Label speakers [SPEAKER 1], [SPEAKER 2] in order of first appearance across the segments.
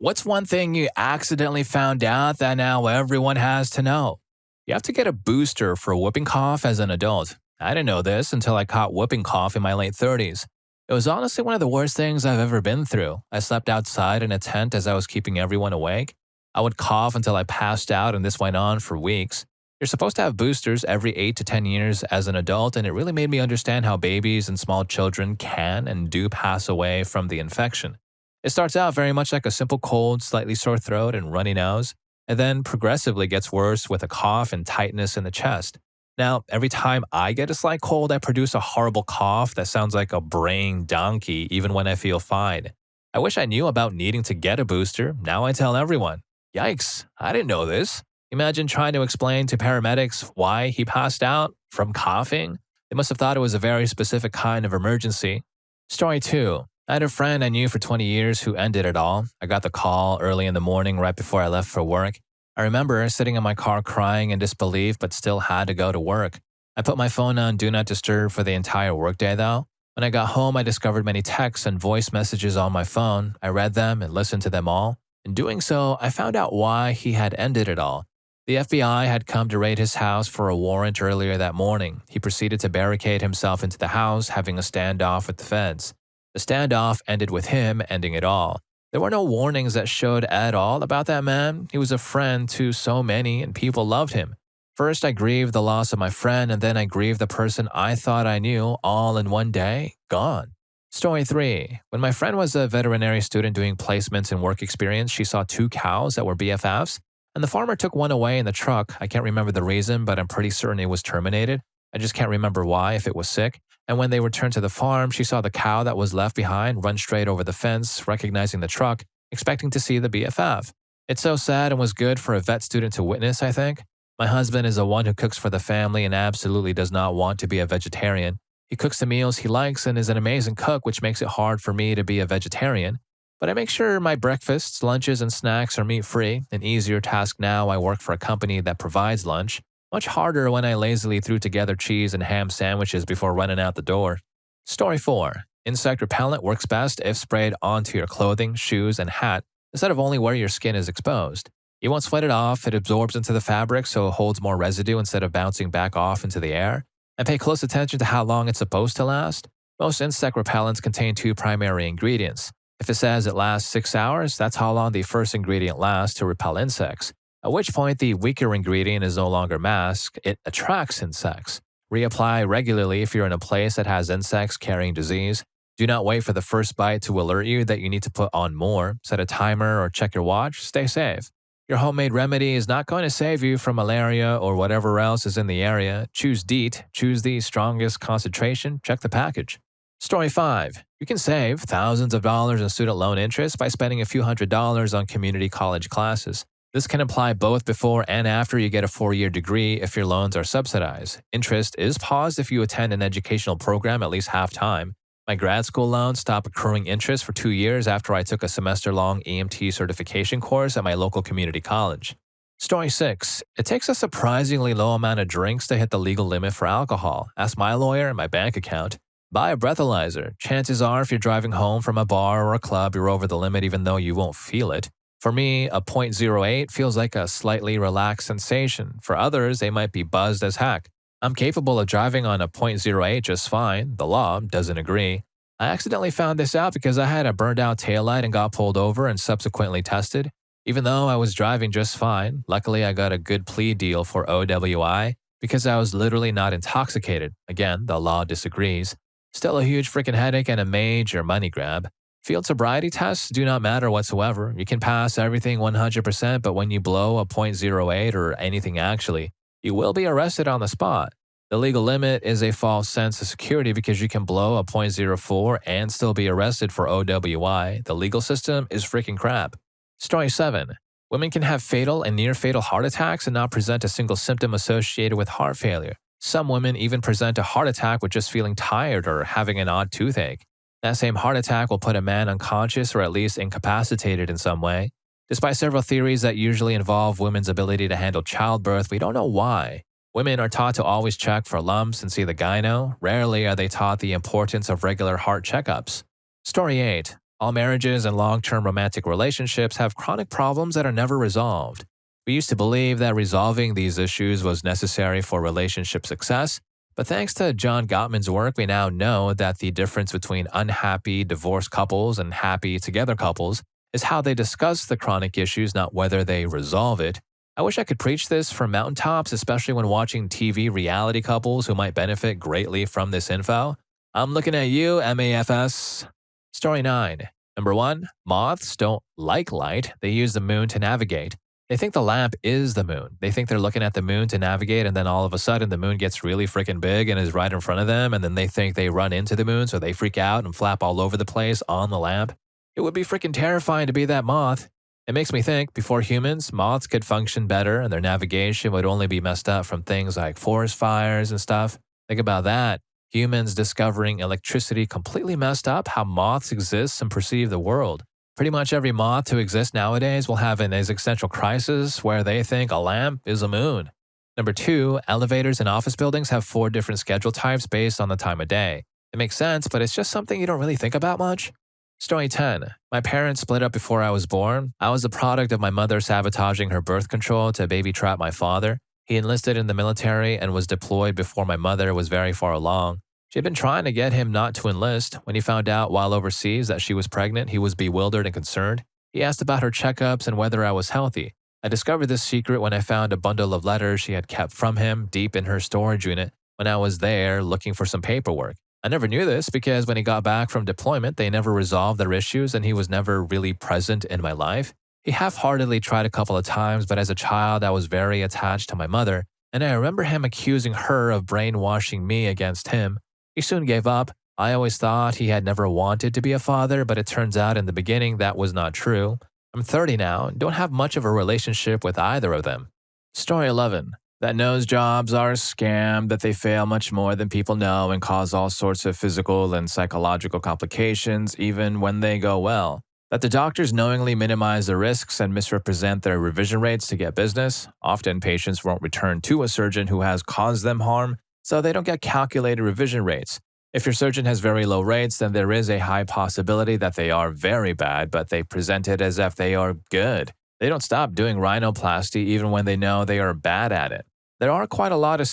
[SPEAKER 1] What's one thing you accidentally found out that now everyone has to know? You have to get a booster for whooping cough as an adult. I didn't know this until I caught whooping cough in my late 30s. It was honestly one of the worst things I've ever been through. I slept outside in a tent as I was keeping everyone awake. I would cough until I passed out, and this went on for weeks. You're supposed to have boosters every 8 to 10 years as an adult, and it really made me understand how babies and small children can and do pass away from the infection. It starts out very much like a simple cold, slightly sore throat, and runny nose, and then progressively gets worse with a cough and tightness in the chest. Now, every time I get a slight cold, I produce a horrible cough that sounds like a braying donkey even when I feel fine. I wish I knew about needing to get a booster. Now I tell everyone. Yikes, I didn't know this. Imagine trying to explain to paramedics why he passed out from coughing. They must have thought it was a very specific kind of emergency. Story 2. I had a friend I knew for 20 years who ended it all. I got the call early in the morning right before I left for work. I remember sitting in my car crying in disbelief but still had to go to work. I put my phone on Do Not Disturb for the entire workday though. When I got home, I discovered many texts and voice messages on my phone. I read them and listened to them all. In doing so, I found out why he had ended it all. The FBI had come to raid his house for a warrant earlier that morning. He proceeded to barricade himself into the house, having a standoff with the feds. The standoff ended with him ending it all. There were no warnings that showed at all about that man. He was a friend to so many, and people loved him. First, I grieved the loss of my friend, and then I grieved the person I thought I knew, all in one day, gone. Story 3. When my friend was a veterinary student doing placements and work experience, she saw 2 cows that were BFFs, and the farmer took one away in the truck. I can't remember the reason, but I'm pretty certain it was terminated. I just can't remember why, if it was sick. And when they returned to the farm, she saw the cow that was left behind run straight over the fence, recognizing the truck, expecting to see the BFF. It's so sad and was good for a vet student to witness, I think. My husband is the one who cooks for the family and absolutely does not want to be a vegetarian. He cooks the meals he likes and is an amazing cook, which makes it hard for me to be a vegetarian. But I make sure my breakfasts, lunches, and snacks are meat-free, an easier task now I work for a company that provides lunch. Much harder when I lazily threw together cheese and ham sandwiches before running out the door. Story 4. Insect repellent works best if sprayed onto your clothing, shoes, and hat instead of only where your skin is exposed. You won't sweat it off, it absorbs into the fabric so it holds more residue instead of bouncing back off into the air. And pay close attention to how long it's supposed to last. Most insect repellents contain 2 primary ingredients. If it says it lasts 6 hours, that's how long the first ingredient lasts to repel insects. At which point the weaker ingredient is no longer masked, it attracts insects. Reapply regularly if you're in a place that has insects carrying disease. Do not wait for the first bite to alert you that you need to put on more. Set a timer or check your watch. Stay safe. Your homemade remedy is not going to save you from malaria or whatever else is in the area. Choose DEET. Choose the strongest concentration. Check the package. Story 5. You can save thousands of dollars in student loan interest by spending a few $100s on community college classes. This can apply both before and after you get a 4-year degree if your loans are subsidized. Interest is paused if you attend an educational program at least half time. My grad school loan stopped accruing interest for 2 years after I took a semester-long EMT certification course at my local community college. Story 6. It takes a surprisingly low amount of drinks to hit the legal limit for alcohol. Ask my lawyer and my bank account. Buy a breathalyzer. Chances are if you're driving home from a bar or a club, you're over the limit even though you won't feel it. For me, a .08 feels like a slightly relaxed sensation. For others, they might be buzzed as heck. I'm capable of driving on a .08 just fine. The law doesn't agree. I accidentally found this out because I had a burned out taillight and got pulled over and subsequently tested. Even though I was driving just fine, luckily I got a good plea deal for OWI because I was literally not intoxicated. Again, the law disagrees. Still a huge freaking headache and a major money grab. Field sobriety tests do not matter whatsoever. You can pass everything 100%, but when you blow a .08 or anything actually, you will be arrested on the spot. The legal limit is a false sense of security because you can blow a .04 and still be arrested for OWI. The legal system is freaking crap. Story 7. Women can have fatal and near-fatal heart attacks and not present a single symptom associated with heart failure. Some women even present a heart attack with just feeling tired or having an odd toothache. That same heart attack will put a man unconscious or at least incapacitated in some way. Despite several theories that usually involve women's ability to handle childbirth, we don't know why. Women are taught to always check for lumps and see the gyno. Rarely are they taught the importance of regular heart checkups. Story 8. All marriages and long-term romantic relationships have chronic problems that are never resolved. We used to believe that resolving these issues was necessary for relationship success, but thanks to John Gottman's work, we now know that the difference between unhappy divorced couples and happy together couples is how they discuss the chronic issues, not whether they resolve it. I wish I could preach this from mountaintops, especially when watching TV reality couples who might benefit greatly from this info. I'm looking at you, MAFS. Story 9. Number 1. Moths don't like light. They use the moon to navigate. They think the lamp is the moon. They think they're looking at the moon to navigate, and then all of a sudden the moon gets really freaking big and is right in front of them, and then they think they run into the moon, so they freak out and flap all over the place on the lamp. It would be freaking terrifying to be that moth. It makes me think, before humans, moths could function better and their navigation would only be messed up from things like forest fires and stuff. Think about that. Humans discovering electricity completely messed up how moths exist and perceive the world. Pretty much every moth to exist nowadays will have an existential crisis where they think a lamp is a moon. Number 2, elevators in office buildings have 4 different schedule types based on the time of day. It makes sense, but it's just something you don't really think about much. Story 10. My parents split up before I was born. I was the product of my mother sabotaging her birth control to baby trap my father. He enlisted in the military and was deployed before my mother was very far along. She had been trying to get him not to enlist. When he found out while overseas that she was pregnant, he was bewildered and concerned. He asked about her checkups and whether I was healthy. I discovered this secret when I found a bundle of letters she had kept from him deep in her storage unit when I was there looking for some paperwork. I never knew this because when he got back from deployment, they never resolved their issues and he was never really present in my life. He half-heartedly tried a couple of times, but as a child, I was very attached to my mother, and I remember him accusing her of brainwashing me against him. He soon gave up. I always thought he had never wanted to be a father, but it turns out in the beginning that was not true. I'm 30 now and don't have much of a relationship with either of them. Story 11. That nose jobs are a scam, that they fail much more than people know and cause all sorts of physical and psychological complications even when they go well. That the doctors knowingly minimize the risks and misrepresent their revision rates to get business. Often patients won't return to a surgeon who has caused them harm, so they don't get calculated revision rates. If your surgeon has very low rates, then there is a high possibility that they are very bad, but they present it as if they are good. They don't stop doing rhinoplasty even when they know they are bad at it. There are quite a lot of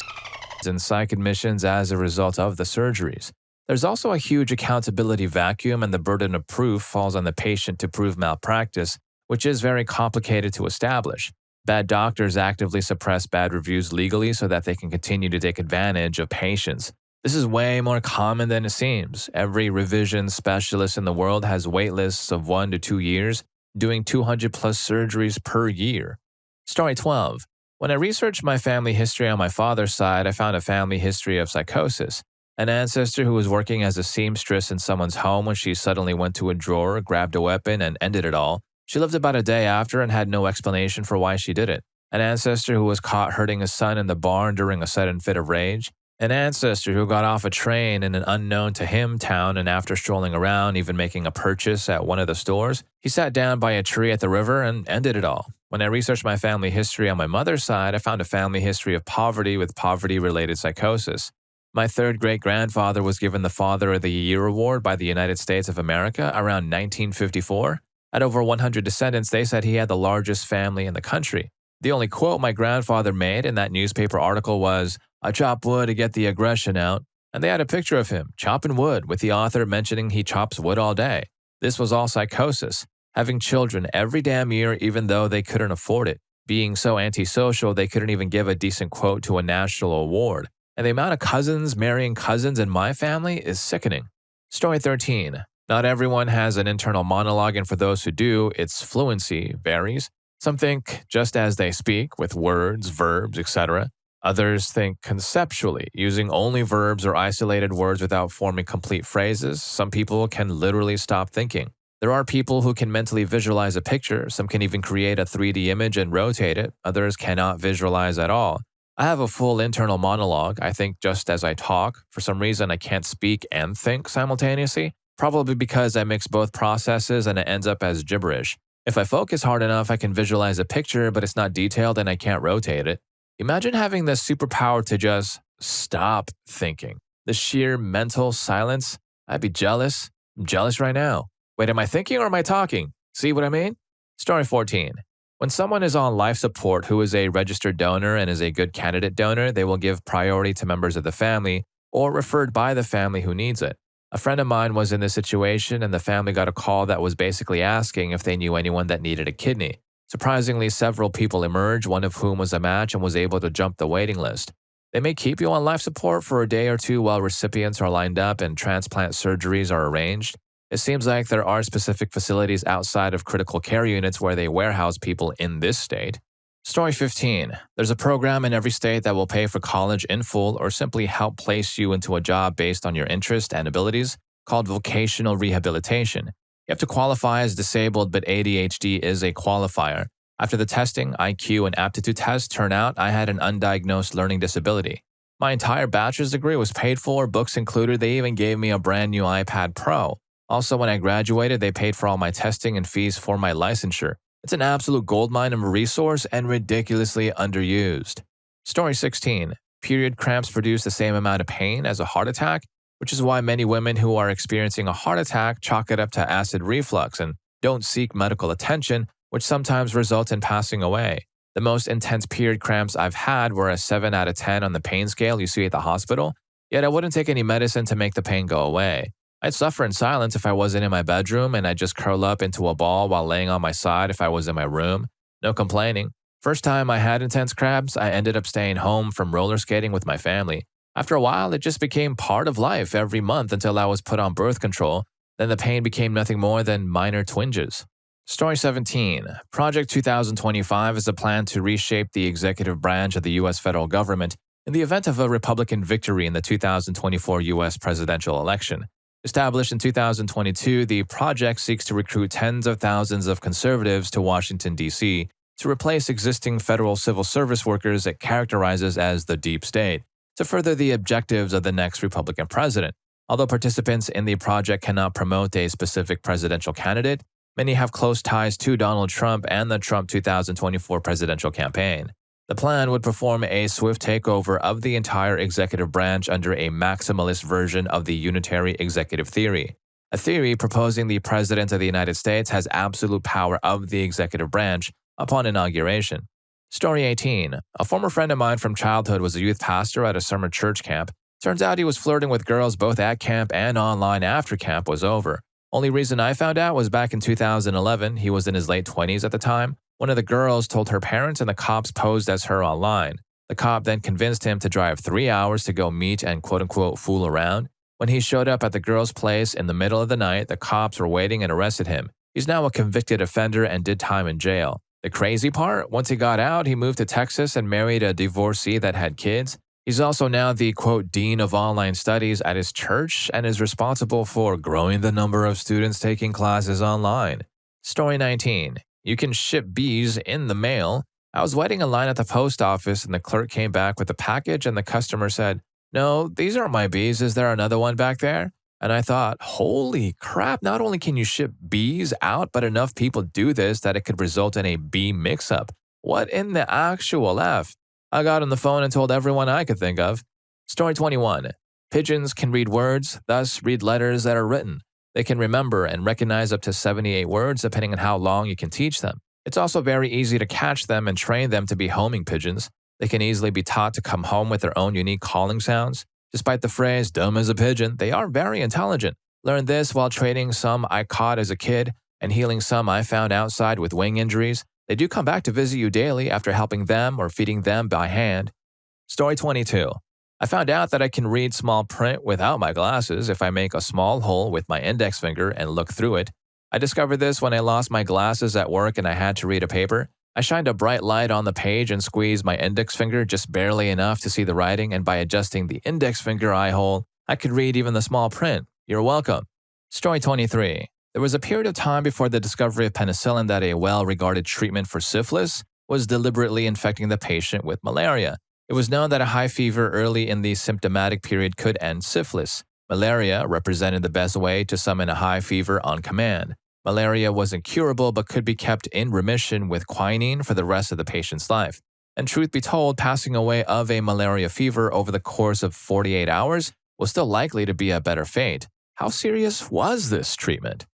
[SPEAKER 1] and psych admissions as a result of the surgeries. There's also a huge accountability vacuum, and the burden of proof falls on the patient to prove malpractice, which is very complicated to establish. Bad doctors actively suppress bad reviews legally so that they can continue to take advantage of patients. This is way more common than it seems. Every revision specialist in the world has waitlists of 1 to 2 years, doing 200 plus surgeries per year. Story 12. When I researched my family history on my father's side, I found a family history of psychosis. An ancestor who was working as a seamstress in someone's home when she suddenly went to a drawer, grabbed a weapon, and ended it all. She lived about a day after and had no explanation for why she did it. An ancestor who was caught hurting his son in the barn during a sudden fit of rage. An ancestor who got off a train in an unknown to him town and after strolling around, even making a purchase at one of the stores, he sat down by a tree at the river and ended it all. When I researched my family history on my mother's side, I found a family history of poverty with poverty-related psychosis. My third great-grandfather was given the Father of the Year award by the United States of America around 1954. At over 100 descendants, they said he had the largest family in the country. The only quote my grandfather made in that newspaper article was, "I chop wood to get the aggression out," and they had a picture of him chopping wood with the author mentioning he chops wood all day. This was all psychosis. Having children every damn year even though they couldn't afford it. Being so antisocial they couldn't even give a decent quote to a national award. And the amount of cousins marrying cousins in my family is sickening. Story 13. Not everyone has an internal monologue, and for those who do, its fluency varies. Some think just as they speak, with words, verbs, etc. Others think conceptually, using only verbs or isolated words without forming complete phrases. Some people can literally stop thinking. There are people who can mentally visualize a picture. Some can even create a 3D image and rotate it. Others cannot visualize at all. I have a full internal monologue. I think just as I talk. For some reason, I can't speak and think simultaneously, probably because I mix both processes and it ends up as gibberish. If I focus hard enough, I can visualize a picture, but it's not detailed and I can't rotate it. Imagine having the superpower to just stop thinking. The sheer mental silence. I'd be jealous. I'm jealous right now. Wait, am I thinking or am I talking? See what I mean? Story 14. When someone is on life support who is a registered donor and is a good candidate donor, they will give priority to members of the family or referred by the family who needs it. A friend of mine was in this situation and the family got a call that was basically asking if they knew anyone that needed a kidney. Surprisingly, several people emerged, one of whom was a match and was able to jump the waiting list. They may keep you on life support for a day or two while recipients are lined up and transplant surgeries are arranged. It seems like there are specific facilities outside of critical care units where they warehouse people in this state. Story 15. There's a program in every state that will pay for college in full or simply help place you into a job based on your interest and abilities called vocational rehabilitation. You have to qualify as disabled, but ADHD is a qualifier. After the testing, IQ, and aptitude tests turned out I had an undiagnosed learning disability. My entire bachelor's degree was paid for, books included. They even gave me a brand new iPad Pro. Also, when I graduated, they paid for all my testing and fees for my licensure. It's an absolute goldmine of a resource and ridiculously underused. Story 16. Period cramps produce the same amount of pain as a heart attack, which is why many women who are experiencing a heart attack chalk it up to acid reflux and don't seek medical attention, which sometimes results in passing away. The most intense period cramps I've had were a 7 out of 10 on the pain scale you see at the hospital, yet I wouldn't take any medicine to make the pain go away. I'd suffer in silence if I wasn't in my bedroom, and I'd just curl up into a ball while laying on my side if I was in my room. No complaining. First time I had intense cramps, I ended up staying home from roller skating with my family. After a while, it just became part of life every month until I was put on birth control. Then the pain became nothing more than minor twinges. Story 17. Project 2025 is a plan to reshape the executive branch of the U.S. federal government in the event of a Republican victory in the 2024 U.S. presidential election. Established in 2022, the project seeks to recruit tens of thousands of conservatives to Washington, D.C. to replace existing federal civil service workers it characterizes as the deep state, to further the objectives of the next Republican president. Although participants in the project cannot promote a specific presidential candidate, many have close ties to Donald Trump and the Trump 2024 presidential campaign. The plan would perform a swift takeover of the entire executive branch under a maximalist version of the unitary executive theory, a theory proposing the President of the United States has absolute power of the executive branch upon inauguration. Story 18. A former friend of mine from childhood was a youth pastor at a summer church camp. Turns out he was flirting with girls both at camp and online after camp was over. Only reason I found out was back in 2011, he was in his late 20s at the time. One of the girls told her parents and the cops posed as her online. The cop then convinced him to drive 3 hours to go meet and quote-unquote fool around. When he showed up at the girl's place in the middle of the night, the cops were waiting and arrested him. He's now a convicted offender and did time in jail. The crazy part, once he got out, he moved to Texas and married a divorcee that had kids. He's also now the, quote, dean of online studies at his church and is responsible for growing the number of students taking classes online. Story 19. You can ship bees in the mail. I was waiting in line at the post office and the clerk came back with a package and the customer said, "No, these aren't my bees. Is there another one back there?" And I thought, holy crap, not only can you ship bees out, but enough people do this that it could result in a bee mix-up. What in the actual F? I got on the phone and told everyone I could think of. Story 21. Pigeons can read words, thus read letters that are written. They can remember and recognize up to 78 words depending on how long you can teach them. It's also very easy to catch them and train them to be homing pigeons. They can easily be taught to come home with their own unique calling sounds. Despite the phrase, dumb as a pigeon, they are very intelligent. Learned this while training some I caught as a kid and healing some I found outside with wing injuries. They do come back to visit you daily after helping them or feeding them by hand. Story 22. I found out that I can read small print without my glasses if I make a small hole with my index finger and look through it. I discovered this when I lost my glasses at work and I had to read a paper. I shined a bright light on the page and squeezed my index finger just barely enough to see the writing, and by adjusting the index finger eye hole, I could read even the small print. You're welcome. Story 23. There was a period of time before the discovery of penicillin that a well-regarded treatment for syphilis was deliberately infecting the patient with malaria. It was known that a high fever early in the symptomatic period could end syphilis. Malaria represented the best way to summon a high fever on command. Malaria wasn't curable but could be kept in remission with quinine for the rest of the patient's life. And truth be told, passing away of a malaria fever over the course of 48 hours was still likely to be a better fate. How serious was this treatment?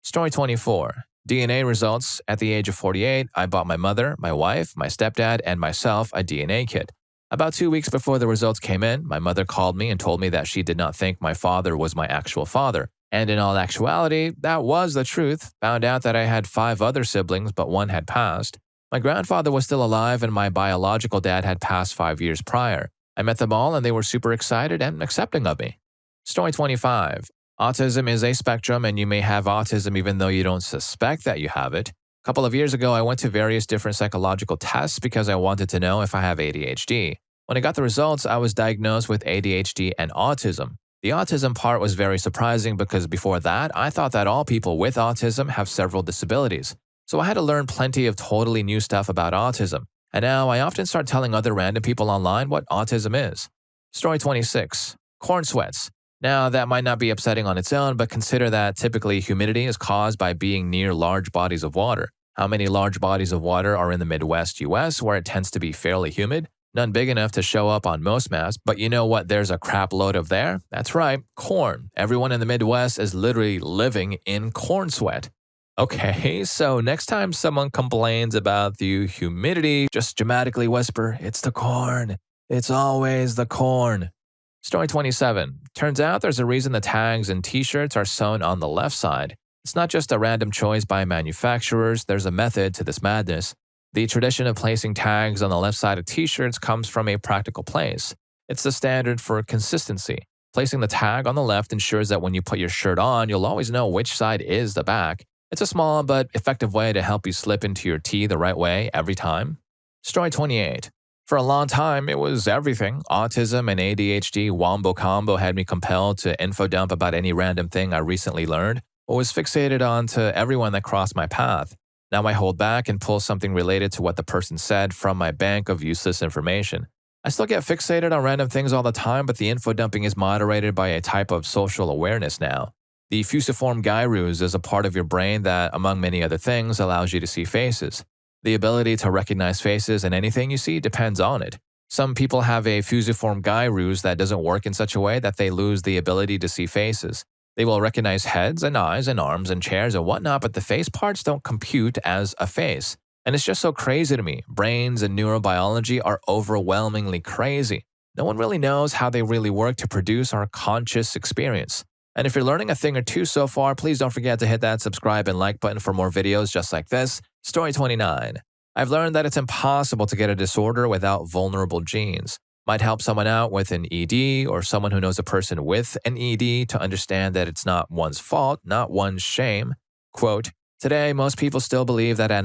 [SPEAKER 1] Story 24. DNA results. At the age of 48, I bought my mother, my wife, my stepdad, and myself a DNA kit. About 2 weeks before the results came in, my mother called me and told me that she did not think my father was my actual father. And in all actuality, that was the truth. Found out that I had 5 other siblings, but one had passed. My grandfather was still alive, and my biological dad had passed 5 years prior. I met them all, and they were super excited and accepting of me. Story 25. Autism is a spectrum, and you may have autism even though you don't suspect that you have it. A couple of years ago, I went to various different psychological tests because I wanted to know if I have ADHD. When I got the results, I was diagnosed with ADHD and autism. The autism part was very surprising because before that, I thought that all people with autism have several disabilities. So I had to learn plenty of totally new stuff about autism. And now I often start telling other random people online what autism is. Story 26. Corn sweats. Now, that might not be upsetting on its own, but consider that typically humidity is caused by being near large bodies of water. How many large bodies of water are in the Midwest US where it tends to be fairly humid? None big enough to show up on most maps, but you know what there's a crap load of there? That's right, corn. Everyone in the Midwest is literally living in corn sweat. Okay, so next time someone complains about the humidity, just dramatically whisper, "It's the corn. It's always the corn." Story 27. Turns out there's a reason the tags and t-shirts are sewn on the left side. It's not just a random choice by manufacturers, there's a method to this madness. The tradition of placing tags on the left side of t-shirts comes from a practical place. It's the standard for consistency. Placing the tag on the left ensures that when you put your shirt on, you'll always know which side is the back. It's a small but effective way to help you slip into your tee the right way every time. Story 28. For a long time, it was everything. Autism and ADHD wombo combo had me compelled to info dump about any random thing I recently learned or was fixated on to everyone that crossed my path. Now I hold back and pull something related to what the person said from my bank of useless information. I still get fixated on random things all the time, but the info dumping is moderated by a type of social awareness now. The fusiform gyrus is a part of your brain that, among many other things, allows you to see faces. The ability to recognize faces in anything you see depends on it. Some people have a fusiform gyrus that doesn't work in such a way that they lose the ability to see faces. They will recognize heads and eyes and arms and chairs and whatnot, but the face parts don't compute as a face. And it's just so crazy to me. Brains and neurobiology are overwhelmingly crazy. No one really knows how they really work to produce our conscious experience. And if you're learning a thing or two so far, please don't forget to hit that subscribe and like button for more videos just like this. Story 29. I've learned that it's impossible to get a disorder without vulnerable genes. Might help someone out with an ED or someone who knows a person with an ED to understand that it's not one's fault, not one's shame. Quote, today, most people still believe that an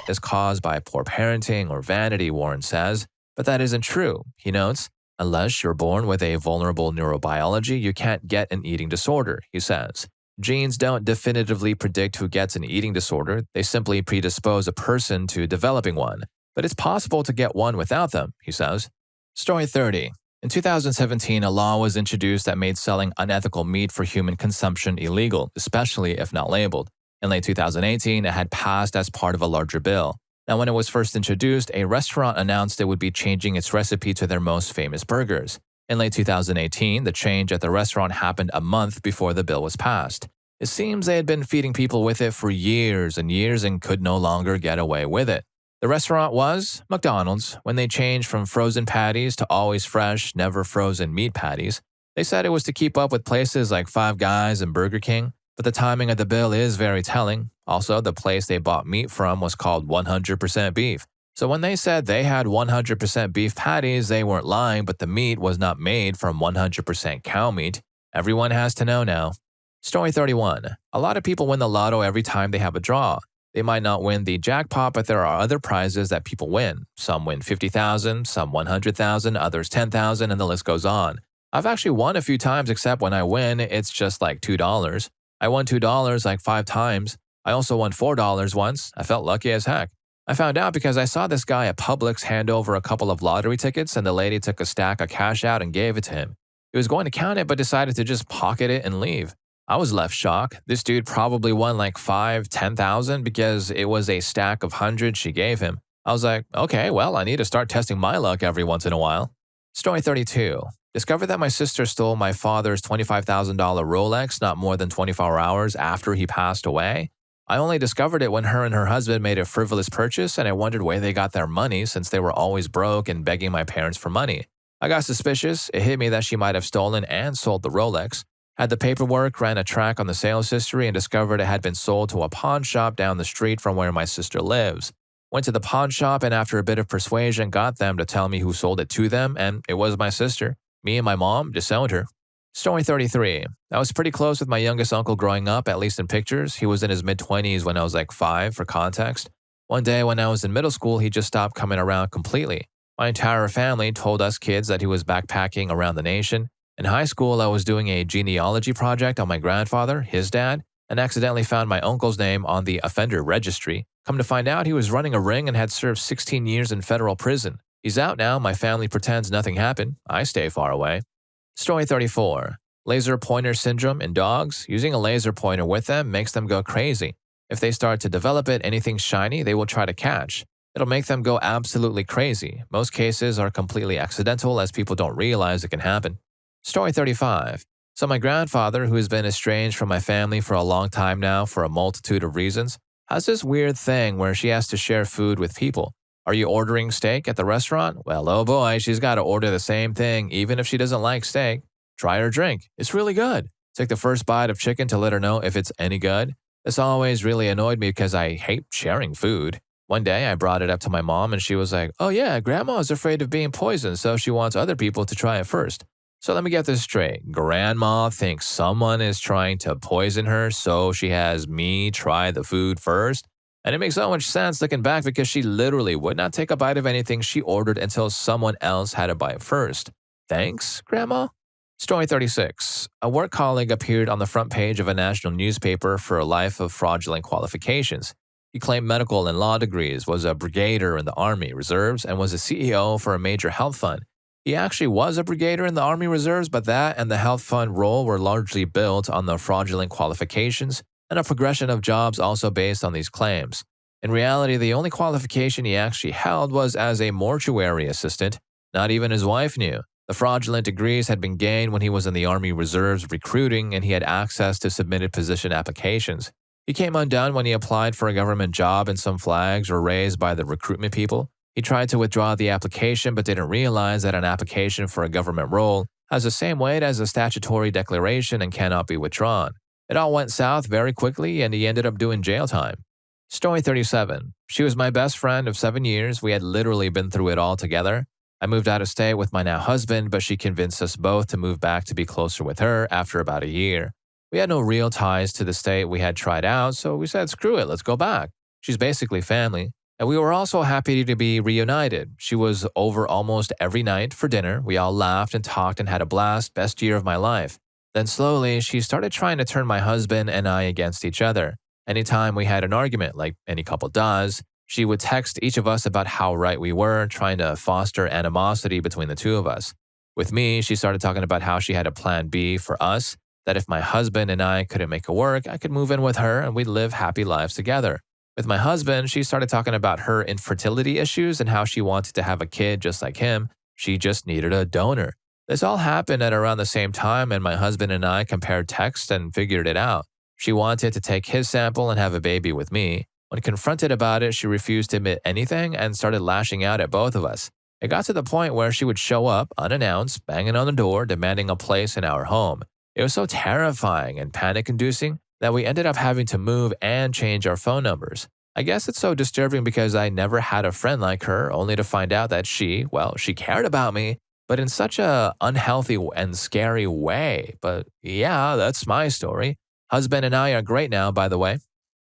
[SPEAKER 1] is caused by poor parenting or vanity, Warren says, but that isn't true. He notes, unless you're born with a vulnerable neurobiology, you can't get an eating disorder, he says. Genes don't definitively predict who gets an eating disorder, they simply predispose a person to developing one. But it's possible to get one without them, he says. Story 30. In 2017, a law was introduced that made selling unethical meat for human consumption illegal, especially if not labeled. In late 2018, it had passed as part of a larger bill. Now, when it was first introduced, a restaurant announced it would be changing its recipe to their most famous burgers. In late 2018, the change at the restaurant happened a month before the bill was passed. It seems they had been feeding people with it for years and years and could no longer get away with it. The restaurant was McDonald's. When they changed from frozen patties to always fresh, never frozen meat patties, they said it was to keep up with places like Five Guys and Burger King, but the timing of the bill is very telling. Also, the place they bought meat from was called 100% beef. So when they said they had 100% beef patties, they weren't lying, but the meat was not made from 100% cow meat. Everyone has to know now. Story 31. A lot of people win the lotto every time they have a draw. They might not win the jackpot, but there are other prizes that people win. Some win $50,000, some 100,000, others 10,000, and the list goes on. I've actually won a few times, except when I win, it's just like $2. I won $2 like 5 times. I also won $4 once. I felt lucky as heck. I found out because I saw this guy at Publix hand over a couple of lottery tickets, and the lady took a stack of cash out and gave it to him. He was going to count it, but decided to just pocket it and leave. I was left shocked. This dude probably won like 10,000 because it was a stack of hundreds she gave him. I was like, okay, well, I need to start testing my luck every once in a while. Story 32. Discovered that my sister stole my father's $25,000 Rolex not more than 24 hours after he passed away. I only discovered it when her and her husband made a frivolous purchase, and I wondered where they got their money since they were always broke and begging my parents for money. I got suspicious. It hit me that she might have stolen and sold the Rolex. Had the paperwork, ran a track on the sales history, and discovered it had been sold to a pawn shop down the street from where my sister lives. Went to the pawn shop, and after a bit of persuasion, got them to tell me who sold it to them, and it was my sister. Me and my mom disowned her. Story 33. I was pretty close with my youngest uncle growing up, at least in pictures. He was in his mid-20s when I was like 5, for context. One day when I was in middle school, he just stopped coming around completely. My entire family told us kids that he was backpacking around the nation. In high school, I was doing a genealogy project on my grandfather, his dad, and accidentally found my uncle's name on the offender registry. Come to find out, he was running a ring and had served 16 years in federal prison. He's out now. My family pretends nothing happened. I stay far away. Story 34. Laser pointer syndrome in dogs. Using a laser pointer with them makes them go crazy. If they start to develop it, anything shiny they will try to catch. It'll make them go absolutely crazy. Most cases are completely accidental as people don't realize it can happen. Story 35. So my grandfather, who has been estranged from my family for a long time now for a multitude of reasons, has this weird thing where she has to share food with people. Are you ordering steak at the restaurant? Well, oh boy, she's got to order the same thing even if she doesn't like steak. Try her drink. It's really good. Take the first bite of chicken to let her know if it's any good. This always really annoyed me because I hate sharing food. One day, I brought it up to my mom and she was like, oh yeah, grandma is afraid of being poisoned, so she wants other people to try it first. So let me get this straight. Grandma thinks someone is trying to poison her, so she has me try the food first? And it makes so much sense looking back because she literally would not take a bite of anything she ordered until someone else had a bite first. Thanks, Grandma? Story 36. A work colleague appeared on the front page of a national newspaper for a life of fraudulent qualifications. He claimed medical and law degrees, was a brigadier in the Army Reserves, and was a CEO for a major health fund. He actually was a brigadier in the Army Reserves, but that and the health fund role were largely built on the fraudulent qualifications and a progression of jobs also based on these claims. In reality, the only qualification he actually held was as a mortuary assistant. Not even his wife knew. The fraudulent degrees had been gained when he was in the Army Reserves recruiting and he had access to submitted position applications. He came undone when he applied for a government job and some flags were raised by the recruitment people. He tried to withdraw the application but didn't realize that an application for a government role has the same weight as a statutory declaration and cannot be withdrawn. It all went south very quickly and he ended up doing jail time. Story 37. She was my best friend of 7 years. We had literally been through it all together. I moved out of state with my now husband, but she convinced us both to move back to be closer with her after about a year. We had no real ties to the state we had tried out, so we said, screw it, let's go back. She's basically family. And we were also happy to be reunited. She was over almost every night for dinner. We all laughed and talked and had a blast. Best year of my life. Then slowly, she started trying to turn my husband and I against each other. Anytime we had an argument, like any couple does, she would text each of us about how right we were, trying to foster animosity between the two of us. With me, she started talking about how she had a plan B for us, that if my husband and I couldn't make it work, I could move in with her and we'd live happy lives together. With my husband, she started talking about her infertility issues and how she wanted to have a kid just like him. She just needed a donor. This all happened at around the same time, and my husband and I compared texts and figured it out. She wanted to take his sample and have a baby with me. When confronted about it, she refused to admit anything and started lashing out at both of us. It got to the point where she would show up, unannounced, banging on the door, demanding a place in our home. It was so terrifying and panic-inducing that we ended up having to move and change our phone numbers. I guess it's so disturbing because I never had a friend like her, only to find out that she cared about me, but in such a unhealthy and scary way. But yeah, that's my story. Husband and I are great now, by the way.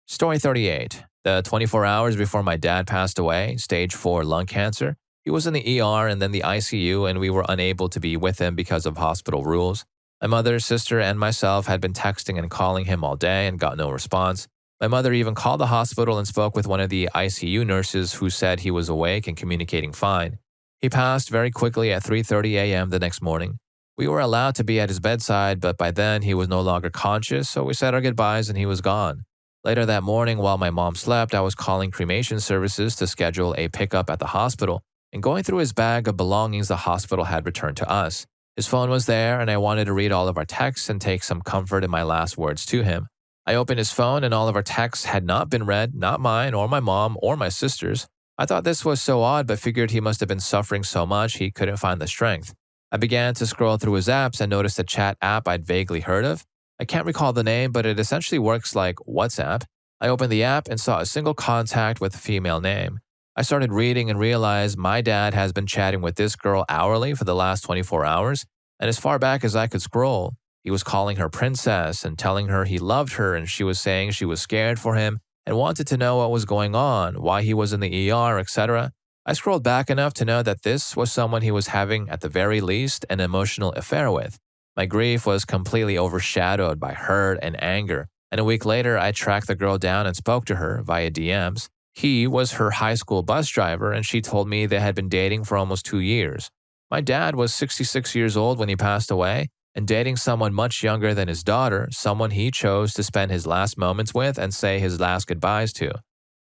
[SPEAKER 1] Story 38. The 24 hours before my dad passed away, stage 4 lung cancer. He was in the ER and then the ICU, and we were unable to be with him because of hospital rules. My mother, sister, and myself had been texting and calling him all day and got no response. My mother even called the hospital and spoke with one of the ICU nurses who said he was awake and communicating fine. He passed very quickly at 3:30 a.m. the next morning. We were allowed to be at his bedside, but by then he was no longer conscious, so we said our goodbyes and he was gone. Later that morning, while my mom slept, I was calling cremation services to schedule a pickup at the hospital and going through his bag of belongings the hospital had returned to us. His phone was there, and I wanted to read all of our texts and take some comfort in my last words to him. I opened his phone, and all of our texts had not been read, not mine or my mom or my sister's. I thought this was so odd, but figured he must have been suffering so much he couldn't find the strength. I began to scroll through his apps and noticed a chat app I'd vaguely heard of. I can't recall the name, but it essentially works like WhatsApp. I opened the app and saw a single contact with a female name. I started reading and realized my dad has been chatting with this girl hourly for the last 24 hours, and as far back as I could scroll, he was calling her princess and telling her he loved her, and she was saying she was scared for him and wanted to know what was going on, why he was in the ER, etc. I scrolled back enough to know that this was someone he was having, at the very least, an emotional affair with. My grief was completely overshadowed by hurt and anger, and a week later, I tracked the girl down and spoke to her via DMs. He was her high school bus driver, and she told me they had been dating for almost 2 years. My dad was 66 years old when he passed away, and dating someone much younger than his daughter, someone he chose to spend his last moments with and say his last goodbyes to.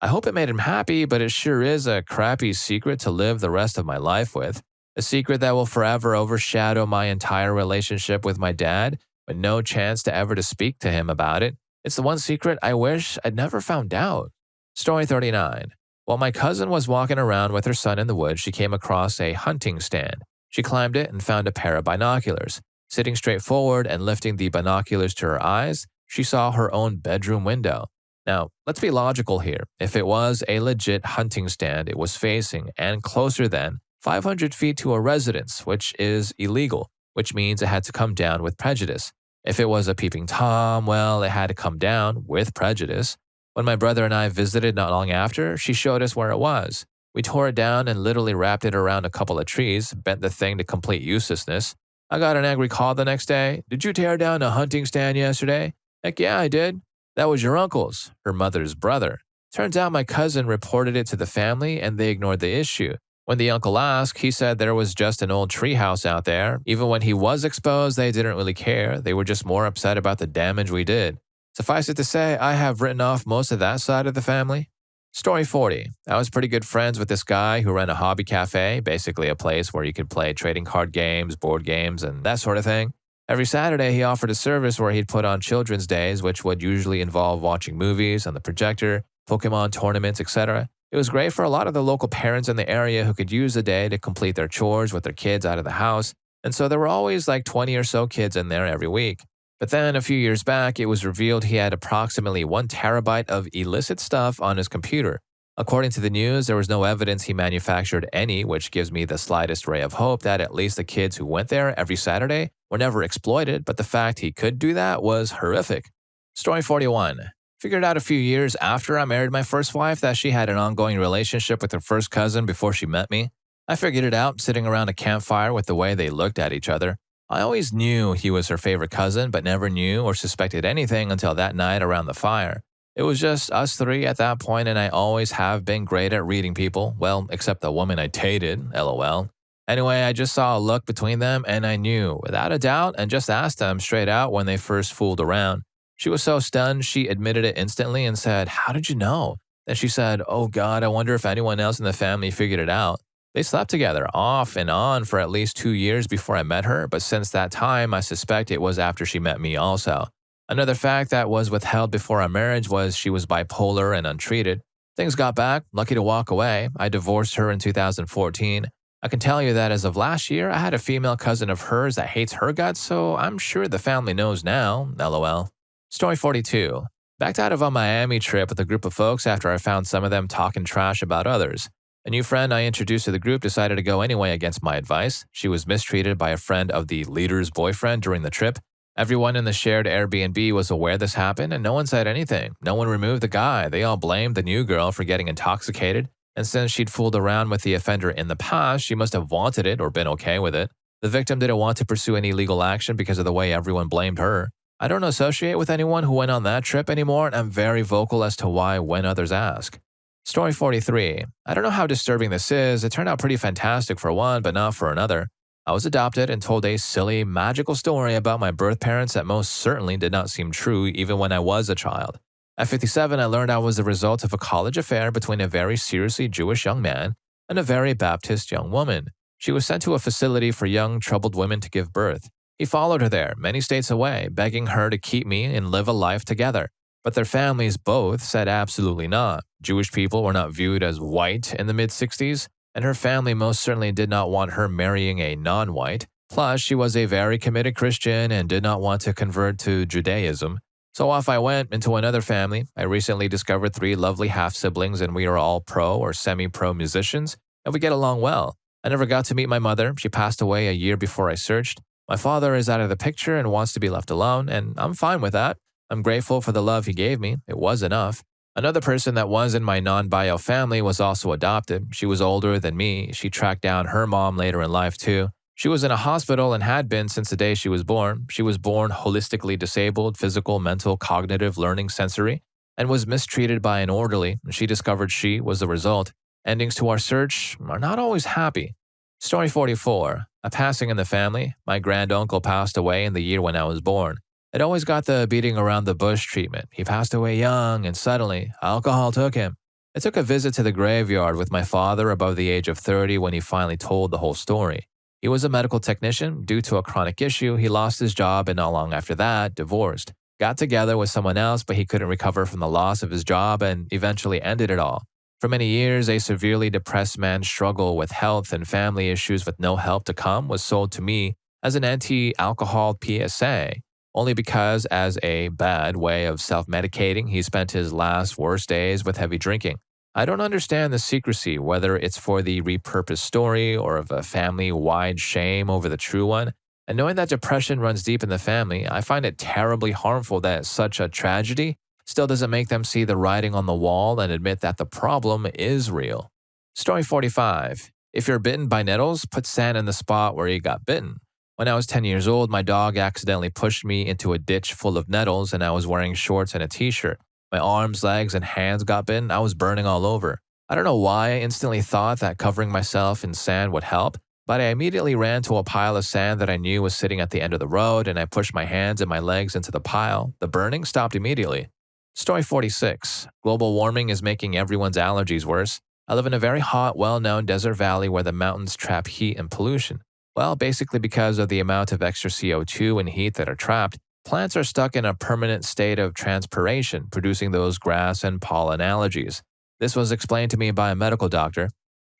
[SPEAKER 1] I hope it made him happy, but it sure is a crappy secret to live the rest of my life with. A secret that will forever overshadow my entire relationship with my dad, with no chance to ever to speak to him about it. It's the one secret I wish I'd never found out. Story 39. While my cousin was walking around with her son in the woods, she came across a hunting stand. She climbed it and found a pair of binoculars. Sitting straight forward and lifting the binoculars to her eyes, she saw her own bedroom window. Now, let's be logical here. If it was a legit hunting stand, it was facing and closer than 500 feet to a residence, which is illegal, which means it had to come down with prejudice. If it was a peeping Tom, well, it had to come down with prejudice. When my brother and I visited not long after, she showed us where it was. We tore it down and literally wrapped it around a couple of trees, bent the thing to complete uselessness. I got an angry call the next day. "Did you tear down a hunting stand yesterday?" "Heck yeah, I did." "That was your uncle's," her mother's brother. Turns out my cousin reported it to the family and they ignored the issue. When the uncle asked, he said there was just an old treehouse out there. Even when he was exposed, they didn't really care. They were just more upset about the damage we did. Suffice it to say, I have written off most of that side of the family. Story 40. I was pretty good friends with this guy who ran a hobby cafe, basically a place where you could play trading card games, board games, and that sort of thing. Every Saturday, he offered a service where he'd put on children's days, which would usually involve watching movies on the projector, Pokemon tournaments, etc. It was great for a lot of the local parents in the area who could use the day to complete their chores with their kids out of the house, and so there were always like 20 or so kids in there every week. But then a few years back, it was revealed he had approximately 1 terabyte of illicit stuff on his computer. According to the news, there was no evidence he manufactured any, which gives me the slightest ray of hope that at least the kids who went there every Saturday were never exploited, but the fact he could do that was horrific. Story 41. Figured out a few years after I married my first wife that she had an ongoing relationship with her first cousin before she met me. I figured it out sitting around a campfire with the way they looked at each other. I always knew he was her favorite cousin, but never knew or suspected anything until that night around the fire. It was just us three at that point, and I always have been great at reading people. Well, except the woman I dated, lol. Anyway, I just saw a look between them, and I knew, without a doubt, and just asked them straight out when they first fooled around. She was so stunned, she admitted it instantly and said, "How did you know?" Then she said, "Oh God, I wonder if anyone else in the family figured it out." They slept together off and on for at least 2 years before I met her, but since that time, I suspect it was after she met me also. Another fact that was withheld before our marriage was she was bipolar and untreated. Things got back, lucky to walk away. I divorced her in 2014. I can tell you that as of last year, I had a female cousin of hers that hates her guts, so I'm sure the family knows now, lol. Story 42. Backed out of a Miami trip with a group of folks after I found some of them talking trash about others. A new friend I introduced to the group decided to go anyway against my advice. She was mistreated by a friend of the leader's boyfriend during the trip. Everyone in the shared Airbnb was aware this happened, and no one said anything. No one removed the guy. They all blamed the new girl for getting intoxicated, and since she'd fooled around with the offender in the past, she must have wanted it or been okay with it. The victim didn't want to pursue any legal action because of the way everyone blamed her. I don't associate with anyone who went on that trip anymore, and I'm very vocal as to why when others ask. Story 43. I don't know how disturbing this is. It turned out pretty fantastic for one, but not for another. I was adopted and told a silly, magical story about my birth parents that most certainly did not seem true even when I was a child. At 57, I learned I was the result of a college affair between a very seriously Jewish young man and a very Baptist young woman. She was sent to a facility for young, troubled women to give birth. He followed her there, many states away, begging her to keep me and live a life together. But their families both said absolutely not. Jewish people were not viewed as white in the mid-60s, and her family most certainly did not want her marrying a non-white. Plus, she was a very committed Christian and did not want to convert to Judaism. So off I went into another family. I recently discovered 3 lovely half-siblings, and we are all pro or semi-pro musicians, and we get along well. I never got to meet my mother. She passed away a year before I searched. My father is out of the picture and wants to be left alone, and I'm fine with that. I'm grateful for the love he gave me. It was enough. Another person that was in my non-bio family was also adopted. She was older than me. She tracked down her mom later in life, too. She was in a hospital and had been since the day she was born. She was born holistically disabled, physical, mental, cognitive, learning, sensory, and was mistreated by an orderly. She discovered she was the result. Endings to our search are not always happy. Story 44. A passing in the family. My granduncle passed away in the year when I was born. It always got the beating around the bush treatment. He passed away young and suddenly. Alcohol took him. I took a visit to the graveyard with my father above the age of 30 when he finally told the whole story. He was a medical technician. Due to a chronic issue, he lost his job and not long after that, divorced. Got together with someone else, but he couldn't recover from the loss of his job and eventually ended it all. For many years, a severely depressed man's struggle with health and family issues with no help to come was sold to me as an anti-alcohol PSA, only because as a bad way of self-medicating, he spent his last worst days with heavy drinking. I don't understand the secrecy, whether it's for the repurposed story or of a family-wide shame over the true one. And knowing that depression runs deep in the family, I find it terribly harmful that such a tragedy still doesn't make them see the writing on the wall and admit that the problem is real. Story 45. If you're bitten by nettles, put sand in the spot where you got bitten. When I was 10 years old, my dog accidentally pushed me into a ditch full of nettles and I was wearing shorts and a t-shirt. My arms, legs, and hands got bitten. I was burning all over. I don't know why I instantly thought that covering myself in sand would help, but I immediately ran to a pile of sand that I knew was sitting at the end of the road and I pushed my hands and my legs into the pile. The burning stopped immediately. Story 46. Global warming is making everyone's allergies worse. I live in a very hot, well-known desert valley where the mountains trap heat and pollution. Well, basically because of the amount of extra CO2 and heat that are trapped, plants are stuck in a permanent state of transpiration, producing those grass and pollen allergies. This was explained to me by a medical doctor.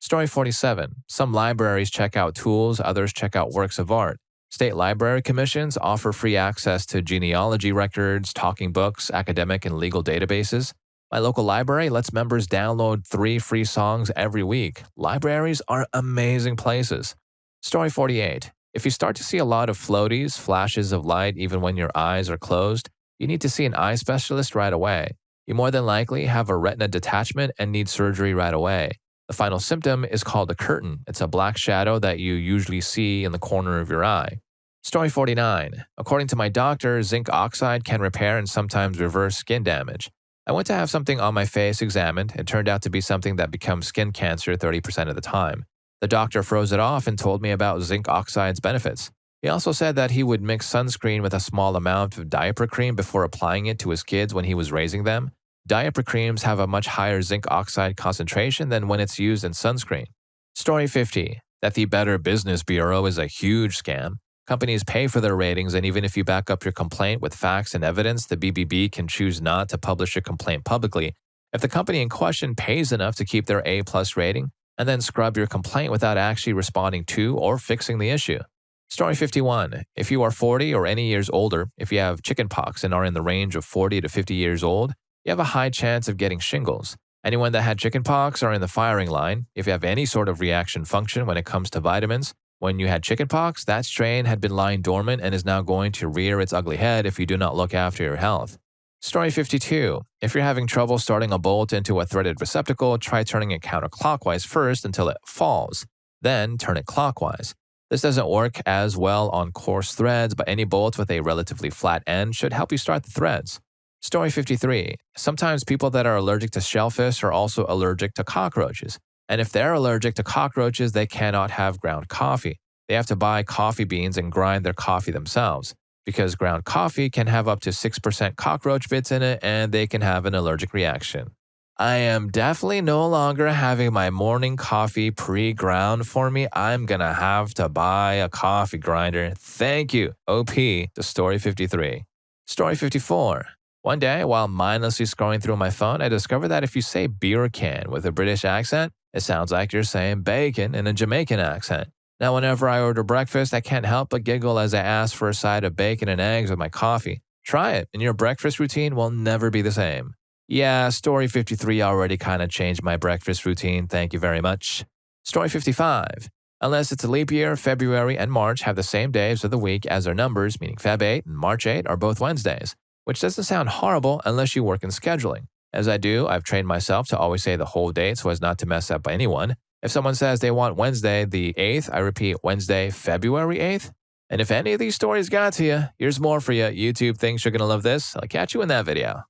[SPEAKER 1] Story 47. Some libraries check out tools, others check out works of art. State library commissions offer free access to genealogy records, talking books, academic and legal databases. My local library lets members download 3 free songs every week. Libraries are amazing places. Story 48. If you start to see a lot of floaties, flashes of light even when your eyes are closed, you need to see an eye specialist right away. You more than likely have a retina detachment and need surgery right away. The final symptom is called a curtain. It's a black shadow that you usually see in the corner of your eye. Story 49. According to my doctor, zinc oxide can repair and sometimes reverse skin damage. I went to have something on my face examined. It turned out to be something that becomes skin cancer 30% of the time. The doctor froze it off and told me about zinc oxide's benefits. He also said that he would mix sunscreen with a small amount of diaper cream before applying it to his kids when he was raising them. Diaper creams have a much higher zinc oxide concentration than when it's used in sunscreen. Story 50. That the Better Business Bureau is a huge scam. Companies pay for their ratings, and even if you back up your complaint with facts and evidence, the BBB can choose not to publish your complaint publicly. If the company in question pays enough to keep their A+ rating, and then scrub your complaint without actually responding to or fixing the issue. Story 51. If you are 40 or any years older, if you have chickenpox and are in the range of 40 to 50 years old, you have a high chance of getting shingles. Anyone that had chickenpox are in the firing line. If you have any sort of reaction function when it comes to vitamins, when you had chickenpox, that strain had been lying dormant and is now going to rear its ugly head if you do not look after your health. Story 52. If you're having trouble starting a bolt into a threaded receptacle, try turning it counterclockwise first until it falls. Then turn it clockwise. This doesn't work as well on coarse threads, but any bolt with a relatively flat end should help you start the threads. Story 53. Sometimes people that are allergic to shellfish are also allergic to cockroaches. And if they're allergic to cockroaches, they cannot have ground coffee. They have to buy coffee beans and grind their coffee themselves, because ground coffee can have up to 6% cockroach bits in it and they can have an allergic reaction. I am definitely no longer having my morning coffee pre-ground for me. I'm gonna have to buy a coffee grinder. Thank you, OP, to Story 53. Story 54. One day, while mindlessly scrolling through my phone, I discovered that if you say beer can with a British accent, it sounds like you're saying bacon in a Jamaican accent. Now, whenever I order breakfast, I can't help but giggle as I ask for a side of bacon and eggs with my coffee. Try it, and your breakfast routine will never be the same. Yeah, Story 53 already kind of changed my breakfast routine, thank you very much. Story 55. Unless it's a leap year, February and March have the same days of the week as their numbers, meaning Feb 8 and March 8 are both Wednesdays, which doesn't sound horrible unless you work in scheduling. As I do, I've trained myself to always say the whole date so as not to mess up anyone. If someone says they want Wednesday the 8th, I repeat Wednesday, February 8th. And if any of these stories got to you, here's more for you. YouTube thinks you're going to love this. I'll catch you in that video.